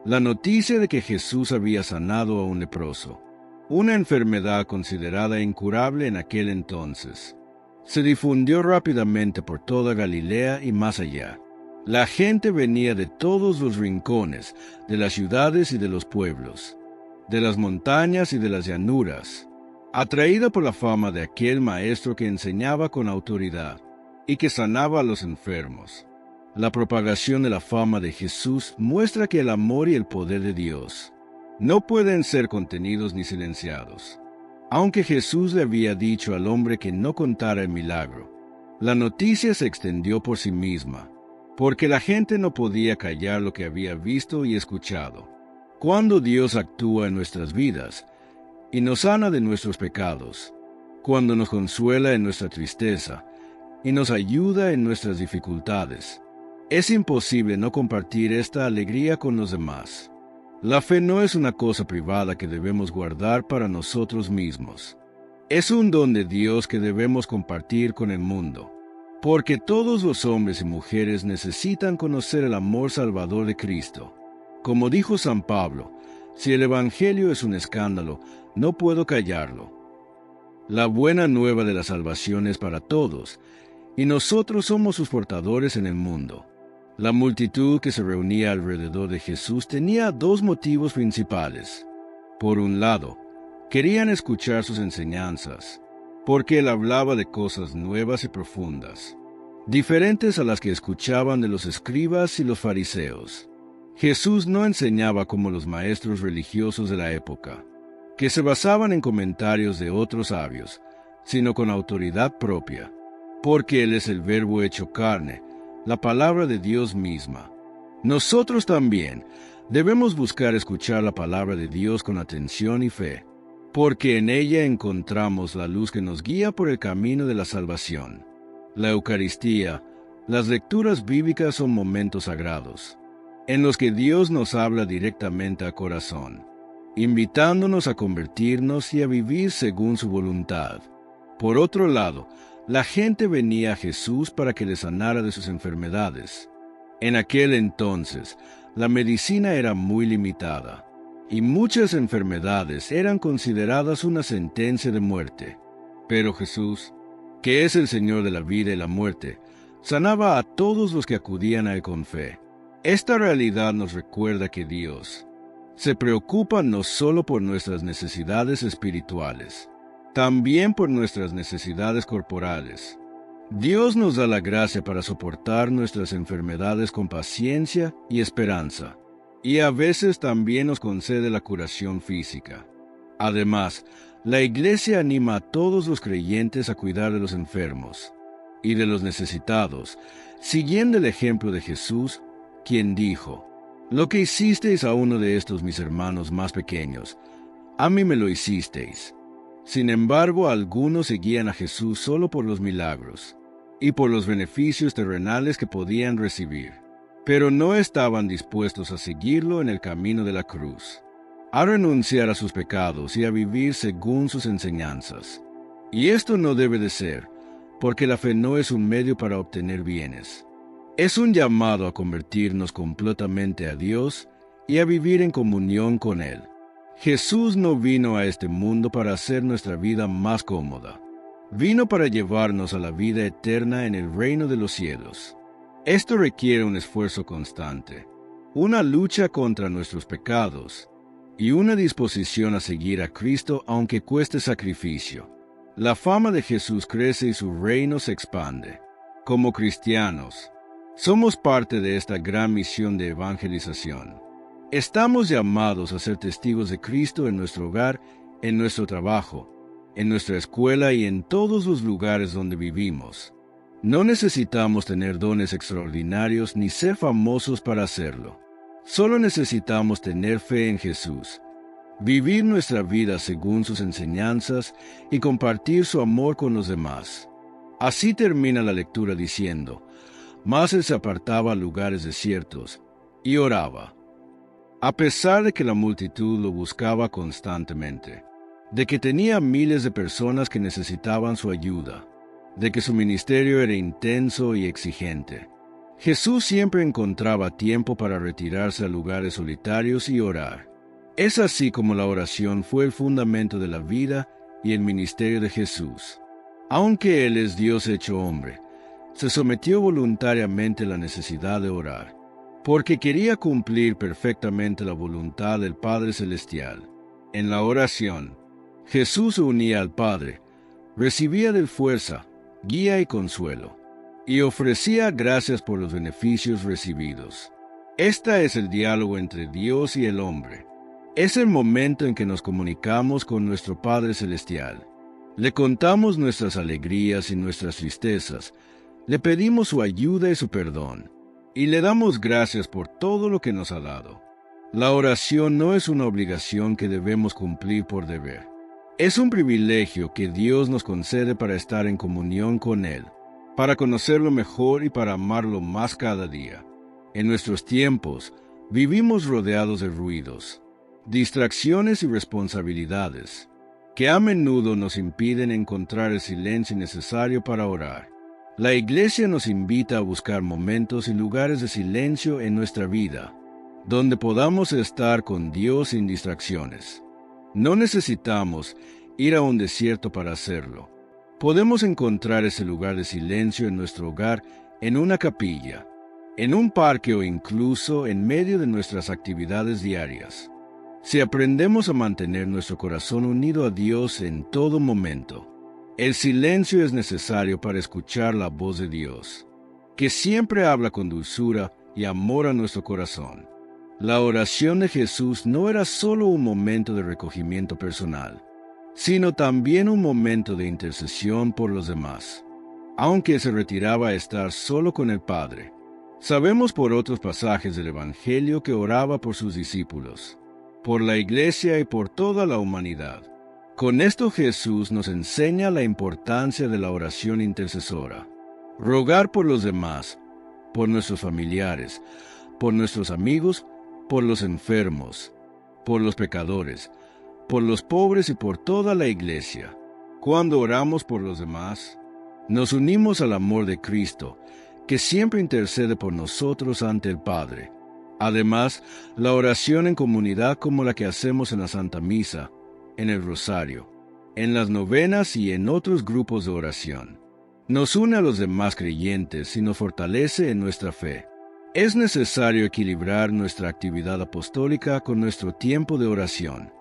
La noticia de que Jesús había sanado a un leproso, una enfermedad considerada incurable en aquel entonces, se difundió rápidamente por toda Galilea y más allá. La gente venía de todos los rincones, de las ciudades y de los pueblos, de las montañas y de las llanuras, atraída por la fama de aquel maestro que enseñaba con autoridad y que sanaba a los enfermos. La propagación de la fama de Jesús muestra que el amor y el poder de Dios no pueden ser contenidos ni silenciados. Aunque Jesús le había dicho al hombre que no contara el milagro, la noticia se extendió por sí misma, porque la gente no podía callar lo que había visto y escuchado. Cuando Dios actúa en nuestras vidas y nos sana de nuestros pecados, cuando nos consuela en nuestra tristeza y nos ayuda en nuestras dificultades, es imposible no compartir esta alegría con los demás. La fe no es una cosa privada que debemos guardar para nosotros mismos. Es un don de Dios que debemos compartir con el mundo, porque todos los hombres y mujeres necesitan conocer el amor salvador de Cristo. Como dijo San Pablo, si el Evangelio es un escándalo, no puedo callarlo. La buena nueva de la salvación es para todos, y nosotros somos sus portadores en el mundo. La multitud que se reunía alrededor de Jesús tenía dos motivos principales. Por un lado, querían escuchar sus enseñanzas, porque él hablaba de cosas nuevas y profundas, diferentes a las que escuchaban de los escribas y los fariseos. Jesús no enseñaba como los maestros religiosos de la época, que se basaban en comentarios de otros sabios, sino con autoridad propia, porque Él es el Verbo hecho carne, la palabra de Dios misma. Nosotros también debemos buscar escuchar la palabra de Dios con atención y fe, porque en ella encontramos la luz que nos guía por el camino de la salvación. La Eucaristía, las lecturas bíblicas son momentos sagrados, en los que Dios nos habla directamente al corazón, invitándonos a convertirnos y a vivir según su voluntad. Por otro lado, la gente venía a Jesús para que le sanara de sus enfermedades. En aquel entonces, la medicina era muy limitada, y muchas enfermedades eran consideradas una sentencia de muerte. Pero Jesús, que es el Señor de la vida y la muerte, sanaba a todos los que acudían a Él con fe. Esta realidad nos recuerda que Dios se preocupa no solo por nuestras necesidades espirituales, también por nuestras necesidades corporales. Dios nos da la gracia para soportar nuestras enfermedades con paciencia y esperanza, y a veces también nos concede la curación física. Además, la Iglesia anima a todos los creyentes a cuidar de los enfermos y de los necesitados, siguiendo el ejemplo de Jesús, quien dijo: «Lo que hicisteis a uno de estos mis hermanos más pequeños, a mí me lo hicisteis». Sin embargo, algunos seguían a Jesús solo por los milagros y por los beneficios terrenales que podían recibir, pero no estaban dispuestos a seguirlo en el camino de la cruz, a renunciar a sus pecados y a vivir según sus enseñanzas. Y esto no debe de ser, porque la fe no es un medio para obtener bienes. Es un llamado a convertirnos completamente a Dios y a vivir en comunión con Él. Jesús no vino a este mundo para hacer nuestra vida más cómoda. Vino para llevarnos a la vida eterna en el reino de los cielos. Esto requiere un esfuerzo constante, una lucha contra nuestros pecados y una disposición a seguir a Cristo aunque cueste sacrificio. La fama de Jesús crece y su reino se expande. Como cristianos, somos parte de esta gran misión de evangelización. Estamos llamados a ser testigos de Cristo en nuestro hogar, en nuestro trabajo, en nuestra escuela y en todos los lugares donde vivimos. No necesitamos tener dones extraordinarios ni ser famosos para hacerlo. Solo necesitamos tener fe en Jesús, vivir nuestra vida según sus enseñanzas y compartir su amor con los demás. Así termina la lectura diciendo: «Mas él se apartaba a lugares desiertos y oraba». A pesar de que la multitud lo buscaba constantemente, de que tenía miles de personas que necesitaban su ayuda, de que su ministerio era intenso y exigente, Jesús siempre encontraba tiempo para retirarse a lugares solitarios y orar. Es así como la oración fue el fundamento de la vida y el ministerio de Jesús. Aunque Él es Dios hecho hombre, se sometió voluntariamente a la necesidad de orar, porque quería cumplir perfectamente la voluntad del Padre Celestial. En la oración, Jesús se unía al Padre, recibía de él fuerza, guía y consuelo, y ofrecía gracias por los beneficios recibidos. Este es el diálogo entre Dios y el hombre. Es el momento en que nos comunicamos con nuestro Padre Celestial. Le contamos nuestras alegrías y nuestras tristezas, le pedimos su ayuda y su perdón, y le damos gracias por todo lo que nos ha dado. La oración no es una obligación que debemos cumplir por deber. Es un privilegio que Dios nos concede para estar en comunión con Él, para conocerlo mejor y para amarlo más cada día. En nuestros tiempos, vivimos rodeados de ruidos, distracciones y responsabilidades, que a menudo nos impiden encontrar el silencio necesario para orar. La Iglesia nos invita a buscar momentos y lugares de silencio en nuestra vida, donde podamos estar con Dios sin distracciones. No necesitamos ir a un desierto para hacerlo. Podemos encontrar ese lugar de silencio en nuestro hogar, en una capilla, en un parque o incluso en medio de nuestras actividades diarias. Si aprendemos a mantener nuestro corazón unido a Dios en todo momento, el silencio es necesario para escuchar la voz de Dios, que siempre habla con dulzura y amor a nuestro corazón. La oración de Jesús no era solo un momento de recogimiento personal, sino también un momento de intercesión por los demás. Aunque se retiraba a estar solo con el Padre, sabemos por otros pasajes del Evangelio que oraba por sus discípulos, por la Iglesia y por toda la humanidad. Con esto Jesús nos enseña la importancia de la oración intercesora. Rogar por los demás, por nuestros familiares, por nuestros amigos, por los enfermos, por los pecadores, por los pobres y por toda la Iglesia. Cuando oramos por los demás, nos unimos al amor de Cristo, que siempre intercede por nosotros ante el Padre. Además, la oración en comunidad como la que hacemos en la Santa Misa, en el Rosario, en las novenas y en otros grupos de oración, nos une a los demás creyentes y nos fortalece en nuestra fe. Es necesario equilibrar nuestra actividad apostólica con nuestro tiempo de oración.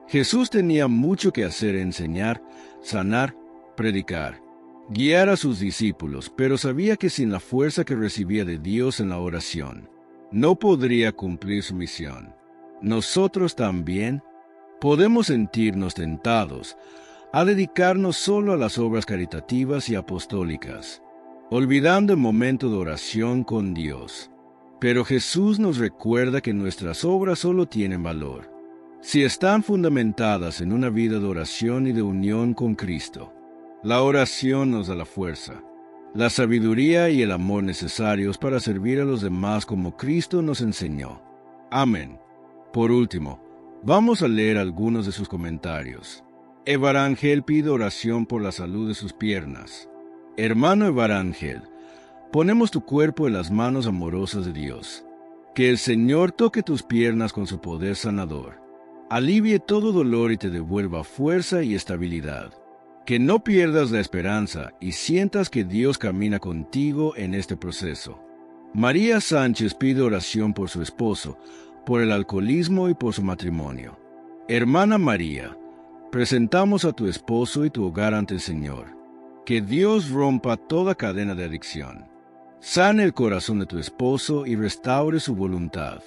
Jesús tenía mucho que hacer: enseñar, sanar, predicar, guiar a sus discípulos, pero sabía que sin la fuerza que recibía de Dios en la oración, no podría cumplir su misión. Nosotros también podemos sentirnos tentados a dedicarnos solo a las obras caritativas y apostólicas, olvidando el momento de oración con Dios. Pero Jesús nos recuerda que nuestras obras solo tienen valor si están fundamentadas en una vida de oración y de unión con Cristo. La oración nos da la fuerza, la sabiduría y el amor necesarios para servir a los demás como Cristo nos enseñó. Amén. Por último, vamos a leer algunos de sus comentarios. Evarangel pide oración por la salud de sus piernas. Hermano Evarangel, ponemos tu cuerpo en las manos amorosas de Dios. Que el Señor toque tus piernas con su poder sanador, alivie todo dolor y te devuelva fuerza y estabilidad. Que no pierdas la esperanza y sientas que Dios camina contigo en este proceso. María Sánchez pide oración por su esposo, por el alcoholismo y por su matrimonio. Hermana María, presentamos a tu esposo y tu hogar ante el Señor. Que Dios rompa toda cadena de adicción. Sane el corazón de tu esposo y restaure su voluntad.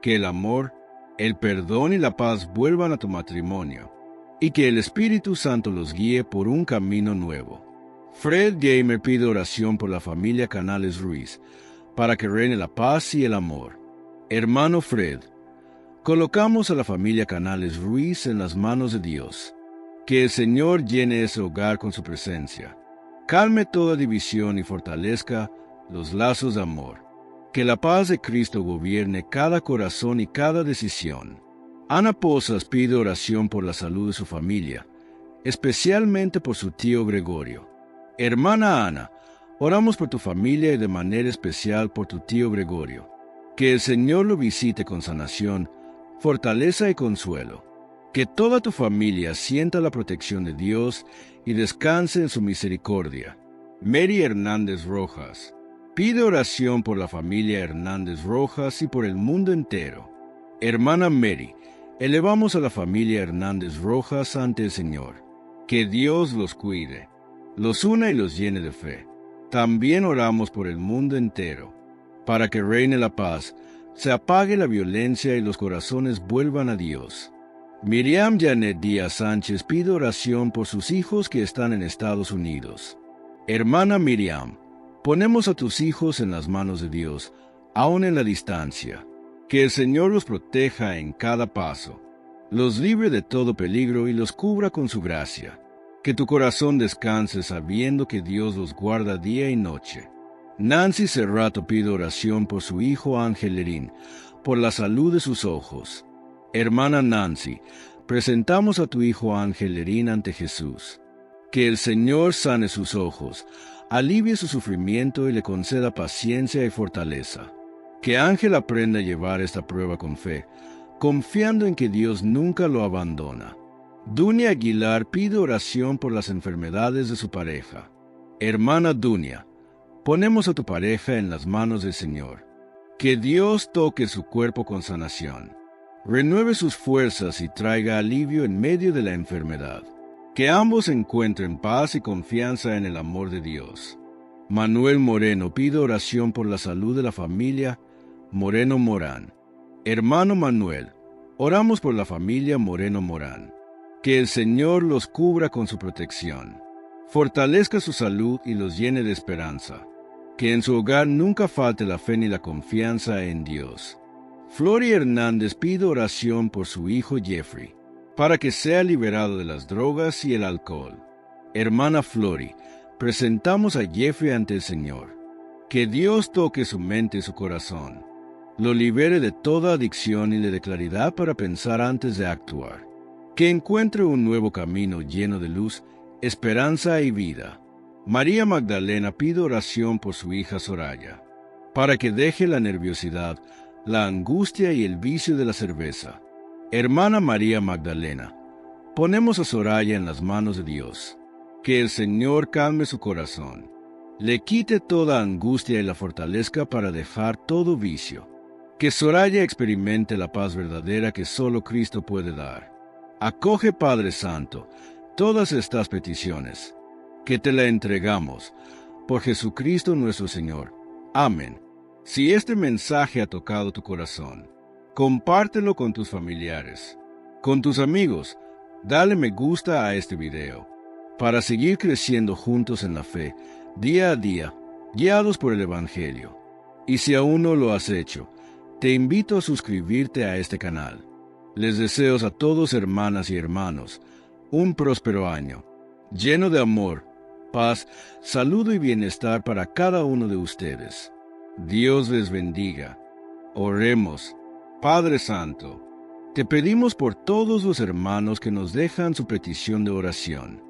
Que el amor, el perdón y la paz vuelvan a tu matrimonio. Y que el Espíritu Santo los guíe por un camino nuevo. Fred Gamer pide oración por la familia Canales Ruiz, para que reine la paz y el amor. Hermano Fred, colocamos a la familia Canales Ruiz en las manos de Dios. Que el Señor llene ese hogar con su presencia. Calme toda división y fortalezca los lazos de amor. Que la paz de Cristo gobierne cada corazón y cada decisión. Ana Posas pide oración por la salud de su familia, especialmente por su tío Gregorio. Hermana Ana, oramos por tu familia y de manera especial por tu tío Gregorio. Que el Señor lo visite con sanación, fortaleza y consuelo. Que toda tu familia sienta la protección de Dios y descanse en su misericordia. Mary Hernández Rojas pide oración por la familia Hernández Rojas y por el mundo entero. Hermana Mary, elevamos a la familia Hernández Rojas ante el Señor. Que Dios los cuide, los una y los llene de fe. También oramos por el mundo entero, para que reine la paz, se apague la violencia y los corazones vuelvan a Dios. Miriam Janet Díaz Sánchez pide oración por sus hijos que están en Estados Unidos. Hermana Miriam, ponemos a tus hijos en las manos de Dios, aun en la distancia. Que el Señor los proteja en cada paso, los libre de todo peligro y los cubra con su gracia. Que tu corazón descanse sabiendo que Dios los guarda día y noche. Nancy Cerrato pide oración por su hijo Ángel Lerín, por la salud de sus ojos. Hermana Nancy, presentamos a tu hijo Ángel Lerín ante Jesús. Que el Señor sane sus ojos, alivie su sufrimiento y le conceda paciencia y fortaleza. Que Ángel aprenda a llevar esta prueba con fe, confiando en que Dios nunca lo abandona. Dunia Aguilar pide oración por las enfermedades de su pareja. Hermana Dunia, ponemos a tu pareja en las manos del Señor. Que Dios toque su cuerpo con sanación, renueve sus fuerzas y traiga alivio en medio de la enfermedad. Que ambos encuentren paz y confianza en el amor de Dios. Manuel Moreno pide oración por la salud de la familia Moreno Morán. Hermano Manuel, oramos por la familia Moreno Morán. Que el Señor los cubra con su protección, fortalezca su salud y los llene de esperanza. Que en su hogar nunca falte la fe ni la confianza en Dios. Flori Hernández pide oración por su hijo Jeffrey, para que sea liberado de las drogas y el alcohol. Hermana Flori, presentamos a Jeffrey ante el Señor. Que Dios toque su mente y su corazón, lo libere de toda adicción y le dé claridad para pensar antes de actuar. Que encuentre un nuevo camino lleno de luz, esperanza y vida. María Magdalena pide oración por su hija Soraya, para que deje la nerviosidad, la angustia y el vicio de la cerveza. Hermana María Magdalena, ponemos a Soraya en las manos de Dios. Que el Señor calme su corazón, le quite toda angustia y la fortalezca para dejar todo vicio. Que Soraya experimente la paz verdadera que solo Cristo puede dar. Acoge, Padre Santo, todas estas peticiones, que te la entregamos, por Jesucristo nuestro Señor. Amén. Si este mensaje ha tocado tu corazón, compártelo con tus familiares, con tus amigos, dale me gusta a este video, para seguir creciendo juntos en la fe, día a día, guiados por el Evangelio. Y si aún no lo has hecho, te invito a suscribirte a este canal. Les deseo a todos, hermanas y hermanos, un próspero año, lleno de amor, paz, salud y bienestar para cada uno de ustedes. Dios les bendiga. Oremos. Padre Santo, te pedimos por todos los hermanos que nos dejan su petición de oración.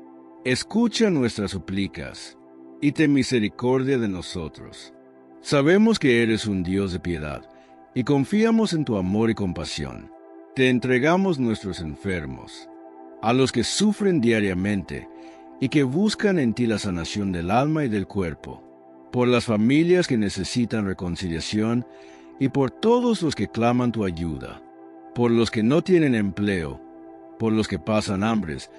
Escucha nuestras súplicas y ten misericordia de nosotros. Sabemos que eres un Dios de piedad y confiamos en tu amor y compasión. Te entregamos nuestros enfermos, a los que sufren diariamente y que buscan en ti la sanación del alma y del cuerpo, por las familias que necesitan reconciliación y por todos los que claman tu ayuda, por los que no tienen empleo, por los que pasan hambres,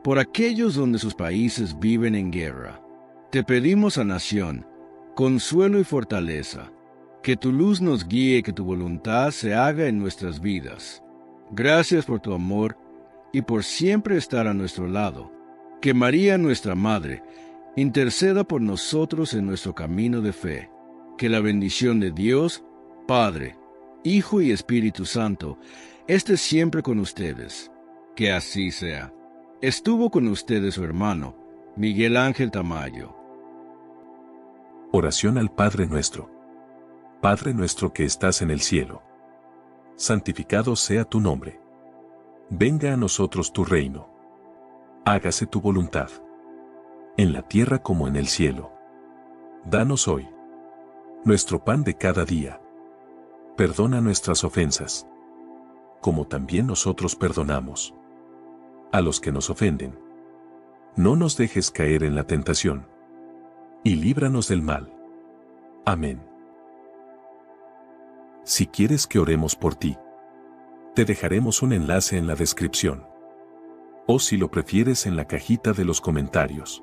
por aquellos donde sus países viven en guerra. Te pedimos, sanación, consuelo y fortaleza, que tu luz nos guíe y que tu voluntad se haga en nuestras vidas. Gracias por tu amor y por siempre estar a nuestro lado. Que María, nuestra Madre, interceda por nosotros en nuestro camino de fe. Que la bendición de Dios, Padre, Hijo y Espíritu Santo, esté siempre con ustedes. Que así sea. Estuvo con ustedes su hermano, Miguel Ángel Tamayo. Oración al Padre Nuestro. Padre nuestro que estás en el cielo. Santificado sea tu nombre. Venga a nosotros tu reino. Hágase tu voluntad. En la tierra como en el cielo. Danos hoy nuestro pan de cada día. Perdona nuestras ofensas, como también nosotros perdonamos a los que nos ofenden. No nos dejes caer en la tentación, y líbranos del mal. Amén. Si quieres que oremos por ti, te dejaremos un enlace en la descripción. O si lo prefieres en la cajita de los comentarios.